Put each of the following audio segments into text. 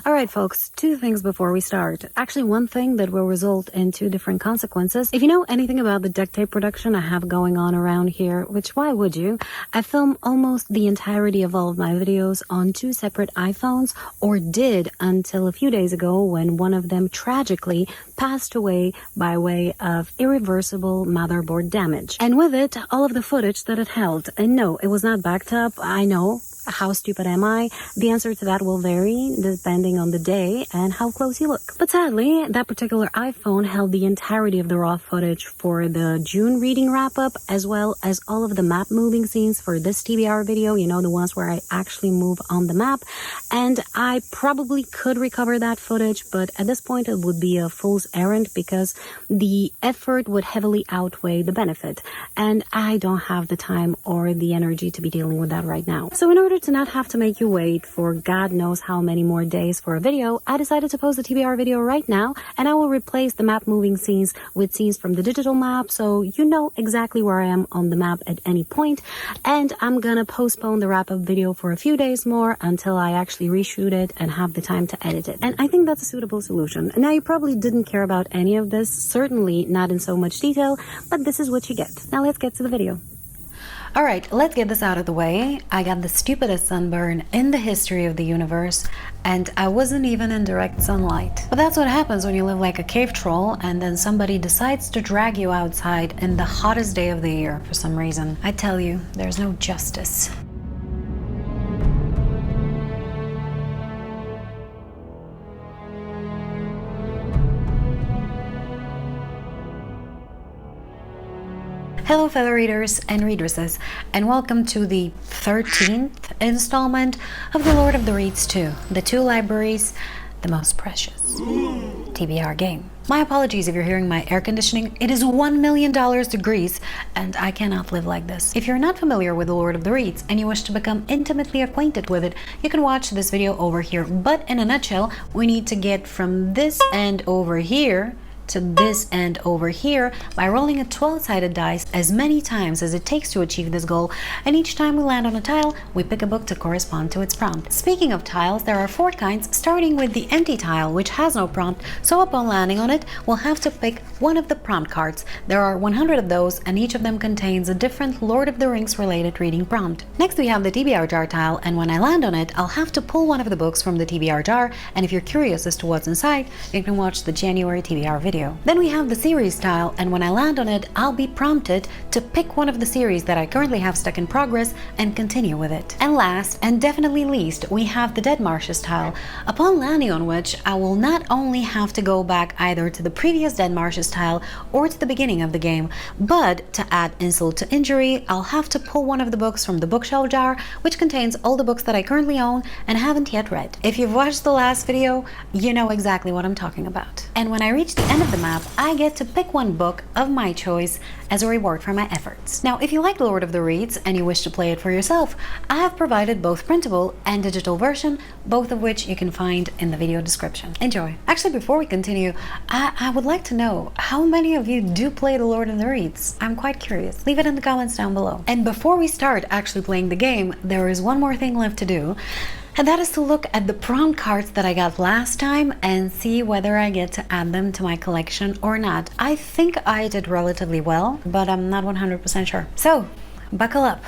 Alright folks, two things before we start. Actually, one thing that will result in two different consequences. If you know anything about the duct tape production I have going on around here, which why would you? I film almost the entirety of all of my videos on two separate iPhones, or did until a few days ago when one of them tragically passed away by way of irreversible motherboard damage. And with it, all of the footage that it held. And no, it was not backed up, I know. How stupid am I? The answer to that will vary depending on the day and how close you look. But sadly, that particular iPhone held the entirety of the raw footage for the June reading wrap-up, as well as all of the map moving scenes for this TBR video, you know, the ones where I actually move on the map. And I probably could recover that footage, but at this point it would be a fool's errand because the effort would heavily outweigh the benefit. And I don't have the time or the energy to be dealing with that right now. So in order to not have to make you wait for God knows how many more days for a video, I decided to post a TBR video right now, and I will replace the map moving scenes with scenes from the digital map, so you know exactly where I am on the map at any point. And I'm gonna postpone the wrap-up video for a few days more until I actually reshoot it and have the time to edit it. And I think that's a suitable solution. Now, you probably didn't care about any of this, certainly not in so much detail, but this is what you get. Now let's get to the video. Alright, let's get this out of the way. I got the stupidest sunburn in the history of the universe, and I wasn't even in direct sunlight. But that's what happens when you live like a cave troll and then somebody decides to drag you outside in the hottest day of the year for some reason. I tell you, there's no justice. Hello fellow readers and readresses, and welcome to the 13th installment of The Lord of the Reeds 2, the two libraries, the most precious TBR game. My apologies if you're hearing my air conditioning. It is $1 million degrees, and I cannot live like this. If you're not familiar with The Lord of the Reeds and you wish to become intimately acquainted with it, you can watch this video over here. But in a nutshell, we need to get from this end over here to this end over here by rolling a 12-sided dice as many times as it takes to achieve this goal, and each time we land on a tile, we pick a book to correspond to its prompt. Speaking of tiles, there are 4 kinds, starting with the empty tile, which has no prompt, so upon landing on it, we'll have to pick one of the prompt cards. There are 100 of those, and each of them contains a different Lord of the Rings related reading prompt. Next we have the TBR jar tile, and when I land on it, I'll have to pull one of the books from the TBR jar, and if you're curious as to what's inside, you can watch the January TBR video. Then we have the series tile, and when I land on it, I'll be prompted to pick one of the series that I currently have stuck in progress and continue with it. And last, and definitely least, we have the Dead Marshes tile, upon landing on which I will not only have to go back either to the previous Dead Marshes tile or to the beginning of the game, but to add insult to injury, I'll have to pull one of the books from the bookshelf jar, which contains all the books that I currently own and haven't yet read. If you've watched the last video, you know exactly what I'm talking about. And when I reach the end of the map, I get to pick one book of my choice as a reward for my efforts. Now, if you like The Lord of the Reeds and you wish to play it for yourself, I have provided both printable and digital version, both of which you can find in the video description. Enjoy. Actually, before we continue, I would like to know how many of you do play The Lord of the Reeds. I'm quite curious. Leave it in the comments down below. And before we start actually playing the game, there is one more thing left to do, and that is to look at the prompt cards that I got last time and see whether I get to add them to my collection or not. I think I did relatively well, but I'm not 100% sure. So, buckle up.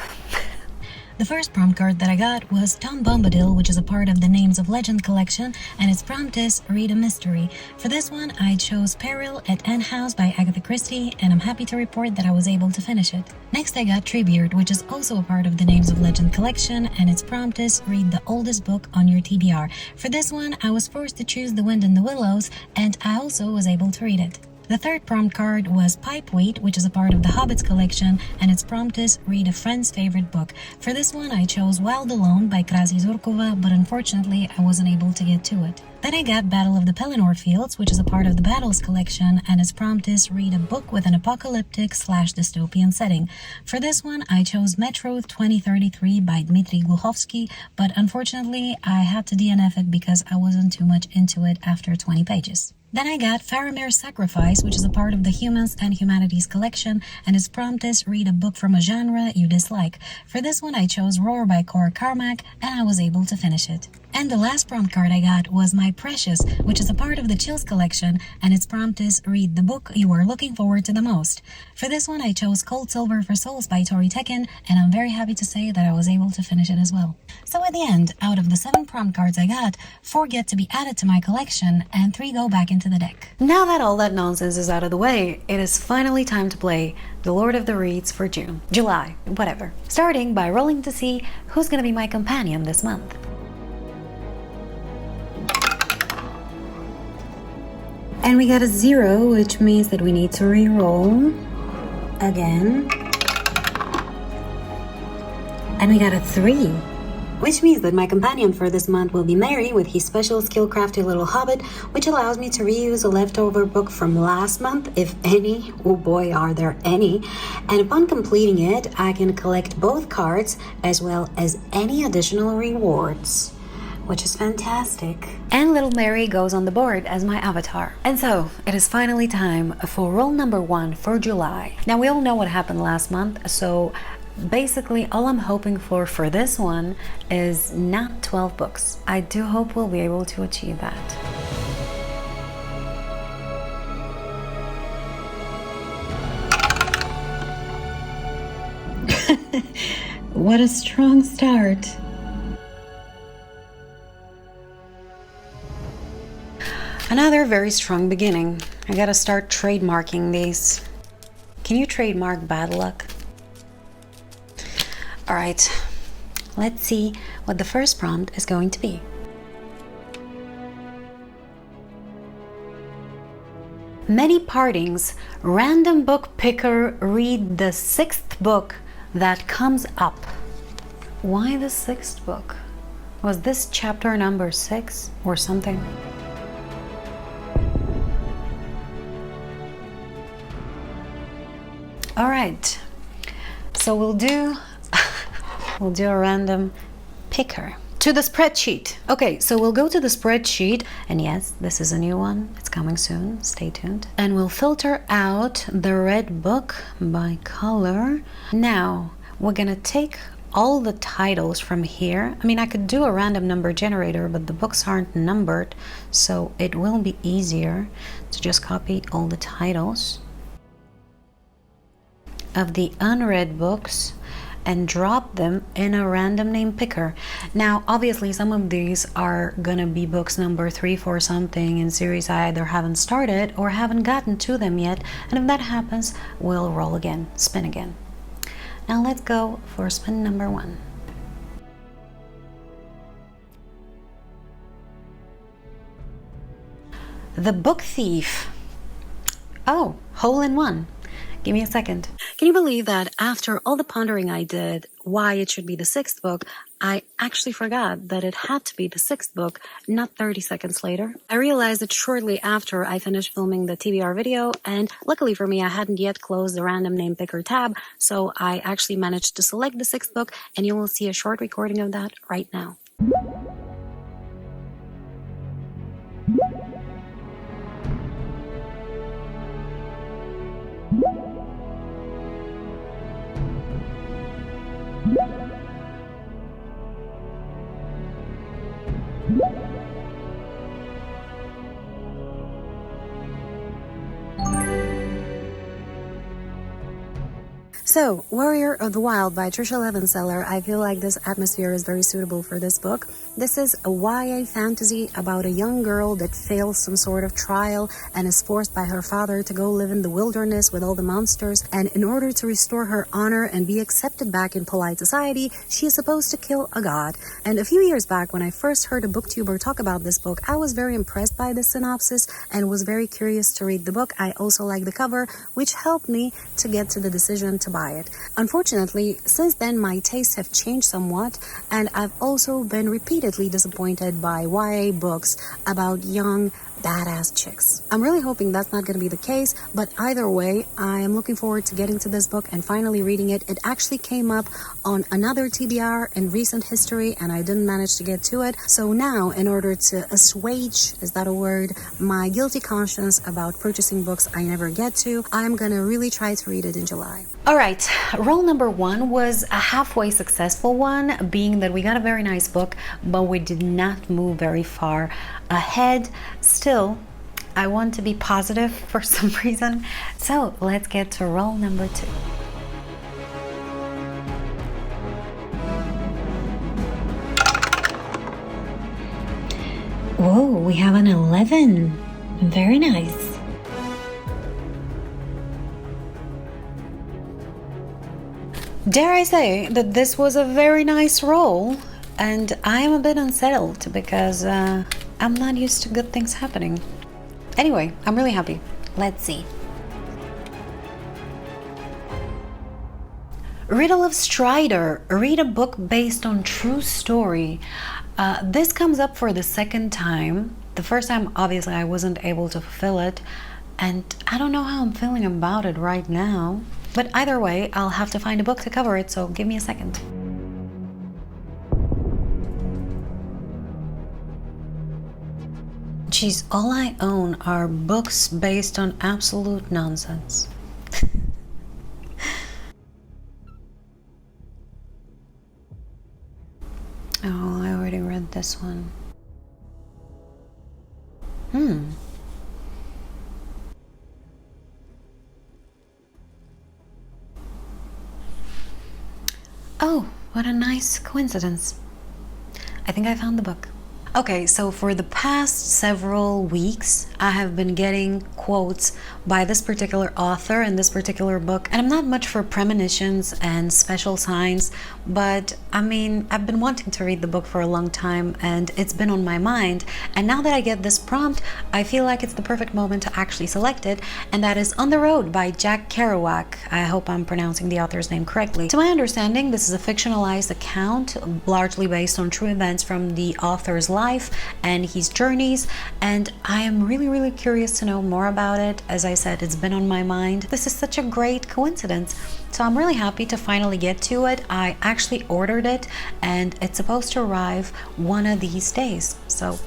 The first prompt card that I got was Tom Bombadil, which is a part of the Names of Legend collection, and its prompt is Read a Mystery. For this one, I chose Peril at Anne House by Agatha Christie, and I'm happy to report that I was able to finish it. Next I got Treebeard, which is also a part of the Names of Legend collection, and its prompt is Read the oldest book on your TBR. For this one, I was forced to choose The Wind in the Willows, and I also was able to read it. The third prompt card was Pipeweed, which is a part of the Hobbits collection, and its prompt is Read a friend's favorite book. For this one, I chose Wild Alone by Krasi Zurkova, but unfortunately, I wasn't able to get to it. Then I got Battle of the Pelennor Fields, which is a part of the Battles collection, and its prompt is Read a book with an apocalyptic/dystopian setting. For this one, I chose Metro 2033 by Dmitry Gluchovsky, but unfortunately, I had to DNF it because I wasn't too much into it after 20 pages. Then I got Faramir's Sacrifice, which is a part of the Humans and Humanities collection, and its prompt is read a book from a genre you dislike. For this one I chose Roar by Cora Carmack, and I was able to finish it. And the last prompt card I got was My Precious, which is a part of the Chills collection, and its prompt is read the book you are looking forward to the most. For this one I chose Cold Silver for Souls by Tori Tekken, and I'm very happy to say that I was able to finish it as well. So at the end, out of the 7 prompt cards I got, 4 get to be added to my collection, and 3 go back into the deck. Now that all that nonsense is out of the way, it is finally time to play The Lord of the Reeds for June, July, whatever. Starting by rolling to see who's gonna be my companion this month. And we got a 0, which means that we need to re-roll again. And we got a 3, which means that my companion for this month will be Mary with his special skill crafty little hobbit, which allows me to reuse a leftover book from last month, if any. Oh boy, are there any. And upon completing it, I can collect both cards as well as any additional rewards, which is fantastic. And little Mary goes on the board as my avatar. And so, it is finally time for roll number 1 for July. Now we all know what happened last month, so basically all I'm hoping for this one is not 12 books. I do hope we'll be able to achieve that. What a strong start. Another very strong beginning. I gotta start trademarking these. Can you trademark bad luck? Alright, let's see what the first prompt is going to be. Many partings, random book picker read the 6th book that comes up. Why the 6th book? Was this chapter number 6 or something? Alright, so we'll do a random picker. To the spreadsheet. Okay, so we'll go to the spreadsheet, and yes, this is a new one. It's coming soon, stay tuned. And we'll filter out the red book by color. Now, we're gonna take all the titles from here. I mean, I could do a random number generator, but the books aren't numbered, so it will be easier to just copy all the titles of the unread books and drop them in a random name picker. Now, obviously, some of these are gonna be books number 3, 4 something in series I either haven't started or haven't gotten to them yet. And if that happens, we'll roll again, spin again. Now let's go for spin number 1. The Book Thief. Oh, hole in one. Give me a second. Can you believe that after all the pondering I did why it should be the 6th book, I actually forgot that it had to be the 6th book, not 30 seconds later. I realized it shortly after I finished filming the TBR video, and luckily for me, I hadn't yet closed the random name picker tab, so I actually managed to select the 6th book, and you will see a short recording of that right now. So, Warrior of the Wild by Trisha Levenseller. I feel like this atmosphere is very suitable for this book. This is a YA fantasy about a young girl that fails some sort of trial and is forced by her father to go live in the wilderness with all the monsters. And in order to restore her honor and be accepted back in polite society, she is supposed to kill a god. And a few years back, when I first heard a booktuber talk about this book, I was very impressed by the synopsis and was very curious to read the book. I also like the cover, which helped me to get to the decision to buy it. Unfortunately, since then my tastes have changed somewhat, and I've also been repeatedly disappointed by YA books about young badass chicks. I'm really hoping that's not going to be the case, but either way, I am looking forward to getting to this book and finally reading it. It actually came up on another TBR in recent history and I didn't manage to get to it. So now, in order to assuage, is that a word, my guilty conscience about purchasing books I never get to, I'm going to really try to read it in July. All right, roll number 1 was a halfway successful one, being that we got a very nice book, but we did not move very far ahead. Still, I want to be positive for some reason, so let's get to roll number 2. Whoa, we have an 11. Very nice. Dare I say that this was a very nice roll, and I am a bit unsettled because I'm not used to good things happening. Anyway, I'm really happy. Let's see. Riddle of Strider. Read a book based on true story. This comes up for the second time. The first time, obviously, I wasn't able to fulfill it, and I don't know how I'm feeling about it right now. But either way, I'll have to find a book to cover it, so give me a second. Geez, all I own are books based on absolute nonsense. Oh, I already read this one. Oh, what a nice coincidence. I think I found the book. Okay, so for the past several weeks, I have been getting quotes by this particular author in this particular book. And I'm not much for premonitions and special signs, but I mean, I've been wanting to read the book for a long time and it's been on my mind. And now that I get this prompt, I feel like it's the perfect moment to actually select it. And that is On the Road by Jack Kerouac. I hope I'm pronouncing the author's name correctly. To my understanding, this is a fictionalized account, largely based on true events from the author's life and his journeys, and I am really curious to know more about it. As I said, it's been on my mind. This is such a great coincidence, so I'm really happy to finally get to it. I actually ordered it and it's supposed to arrive one of these days, so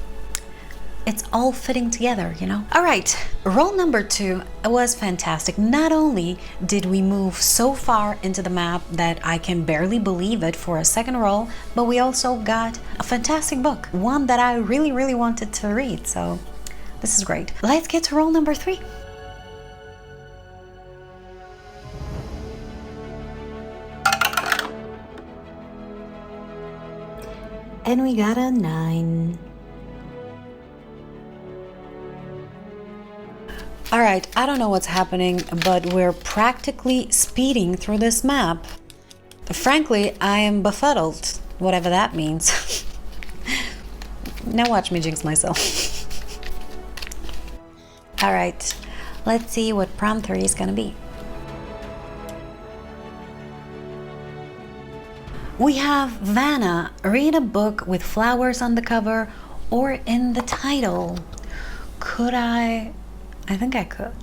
it's all fitting together, you know? All right, roll number 2 was fantastic. Not only did we move so far into the map that I can barely believe it for a second roll, but we also got a fantastic book, one that I really wanted to read, so this is great. Let's get to roll number 3. And we got a 9. All right, I don't know what's happening, but we're practically speeding through this map. Frankly, I am befuddled, whatever that means. Now watch me jinx myself. All right, let's see what prompt 3 is gonna be. We have Varna. Read a book with flowers on the cover or in the title. Could I think I could.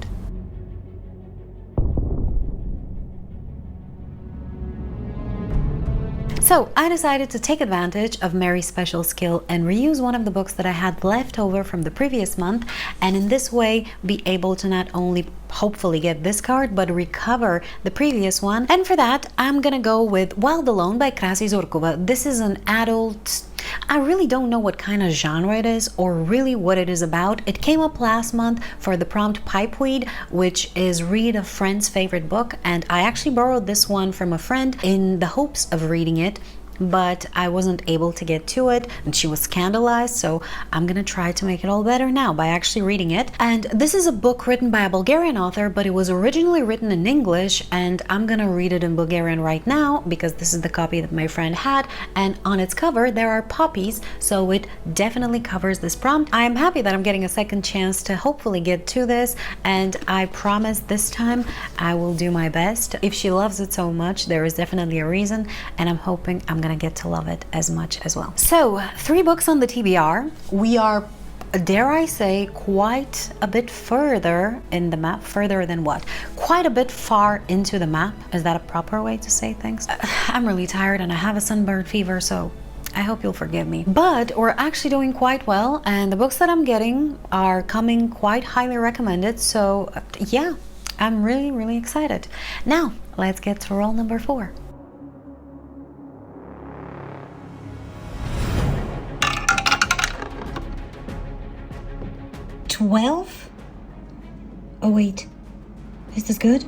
So I decided to take advantage of Mary's special skill and reuse one of the books that I had left over from the previous month, and in this way be able to not only hopefully get this card but recover the previous one. And for that, I'm gonna go with Wild Alone by Krasi Zorkova. This is an adult, I really don't know what kind of genre it is or really what it is about. It came up last month for the prompt Pipeweed, which is read a friend's favorite book, and I actually borrowed this one from a friend in the hopes of reading it, but I wasn't able to get to it and she was scandalized, so I'm gonna try to make it all better now by actually reading it. And this is a book written by a Bulgarian author, but it was originally written in English, and I'm gonna read it in Bulgarian right now because this is the copy that my friend had, and on its cover there are poppies, so it definitely covers this prompt. I am happy that I'm getting a second chance to hopefully get to this, and I promise this time I will do my best. If she loves it so much, there is definitely a reason, and I'm hoping I'm gonna get to love it as much as well. So 3 books on the TBR. We are dare I say, quite a bit further in the map. Further than what? Quite a bit far into the map. Is that a proper way to say things? I'm really tired and I have a sunburn fever, so I hope you'll forgive me. But we're actually doing quite well, and the books that I'm getting are coming quite highly recommended, so yeah, I'm really excited. Now, let's get to roll number 4. $12? Oh wait, is this good?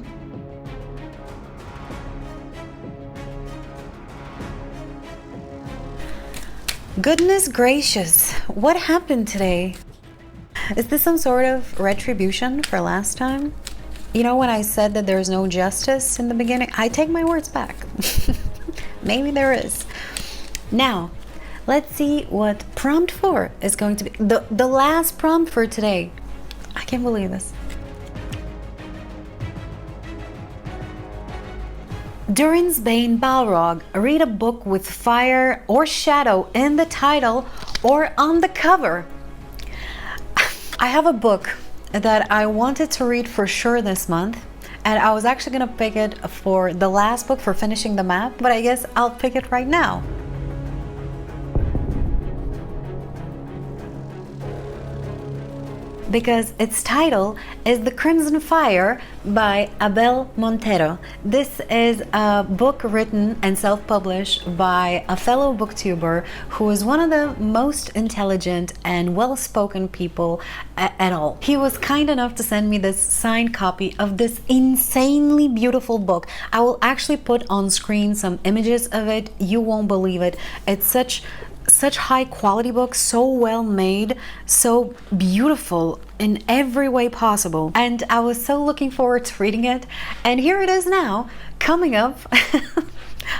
Goodness gracious, what happened today? Is this some sort of retribution for last time? You know, when I said that there's no justice in the beginning, I take my words back. Maybe there is. Now, let's see what prompt 4 is going to be. The last prompt for today. I can't believe this. Durin's Bane Balrog, read a book with fire or shadow in the title or on the cover. I have a book that I wanted to read for sure this month, and I was actually gonna pick it for the last book for finishing the map, but I guess I'll pick it right now. Because its title is The Crimson Fire by Abel Montero. This is a book written and self-published by a fellow booktuber who is one of the most intelligent and well-spoken people at all. He was kind enough to send me this signed copy of this insanely beautiful book. I will actually put on screen some images of it. You won't believe it. It's such high quality book, so well made, so beautiful in every way possible, and I was so looking forward to reading it, and here it is now, coming up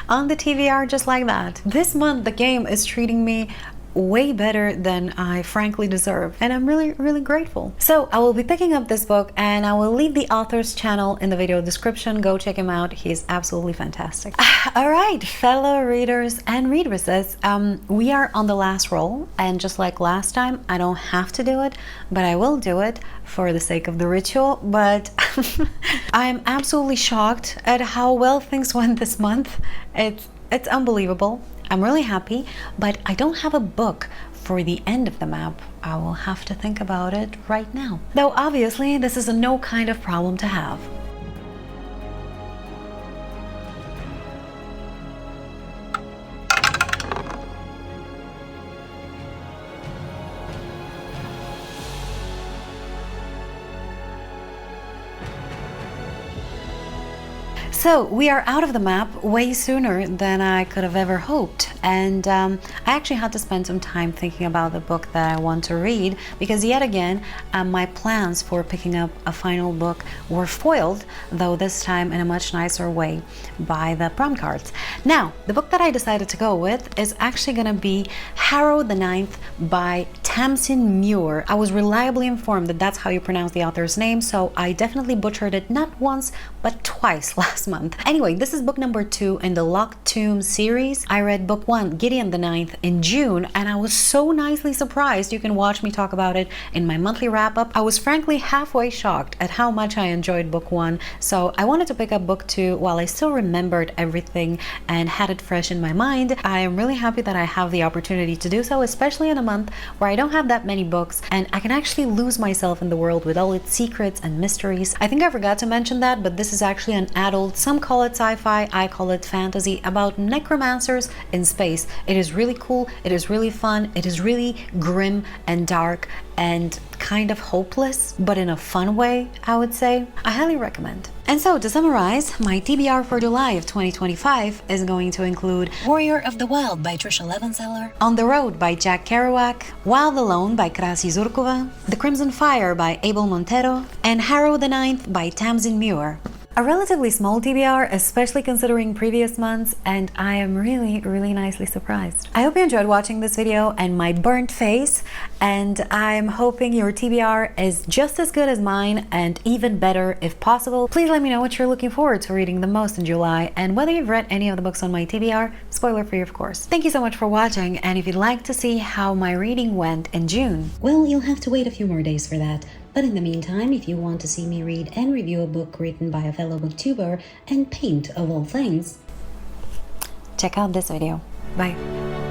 on the TBR just like that. This month the game is treating me way better than I frankly deserve, and I'm really grateful. So I will be picking up this book, and I will leave the author's channel in the video description. Go check him out, he's absolutely fantastic. All right, fellow readers and readresses, we are on the last roll, and just like last time, I don't have to do it, but I will do it for the sake of the ritual. But I'm absolutely shocked at how well things went this month. It's unbelievable. I'm really happy, but I don't have a book for the end of the map. I will have to think about it right now. Though obviously this is no kind of problem to have. So we are out of the map way sooner than I could have ever hoped, and I actually had to spend some time thinking about the book that I want to read, because yet again my plans for picking up a final book were foiled, though this time in a much nicer way, by the prompt cards. Now, the book that I decided to go with is actually going to be Harrow the Ninth by Tamsin Muir. I was reliably informed that that's how you pronounce the author's name, so I definitely butchered it not once but twice last month. Anyway, this is book number 2 in the Locked Tomb series. I read book 1, Gideon the Ninth, in June, and I was so nicely surprised. You can watch me talk about it in my monthly wrap-up. I was frankly halfway shocked at how much I enjoyed book 1, so I wanted to pick up book 2 while I still remembered everything and had it fresh in my mind. I am really happy that I have the opportunity to do so, especially in a month where I don't have that many books and I can actually lose myself in the world with all its secrets and mysteries. I think I forgot to mention that, but this is actually an adult, some call it sci-fi, I call it fantasy, about necromancers in space. It is really cool, it is really fun, it is really grim and dark and kind of hopeless, but in a fun way, I would say. I highly recommend. And so, to summarize, my TBR for July of 2025 is going to include Warrior of the Wild by Trisha Levenseller, On the Road by Jack Kerouac, Wild Alone by Krasi Zurkova, The Crimson Fire by Abel Montero, and Harrow the Ninth by Tamsin Muir. A relatively small TBR, especially considering previous months, and I am really nicely surprised. I hope you enjoyed watching this video and my burnt face, and I'm hoping your TBR is just as good as mine and even better if possible. Please let me know what you're looking forward to reading the most in July and whether you've read any of the books on my TBR, spoiler free of course. Thank you so much for watching, and if you'd like to see how my reading went in June, well, you'll have to wait a few more days for that. But in the meantime, if you want to see me read and review a book written by a fellow booktuber and paint of all things, check out this video. Bye.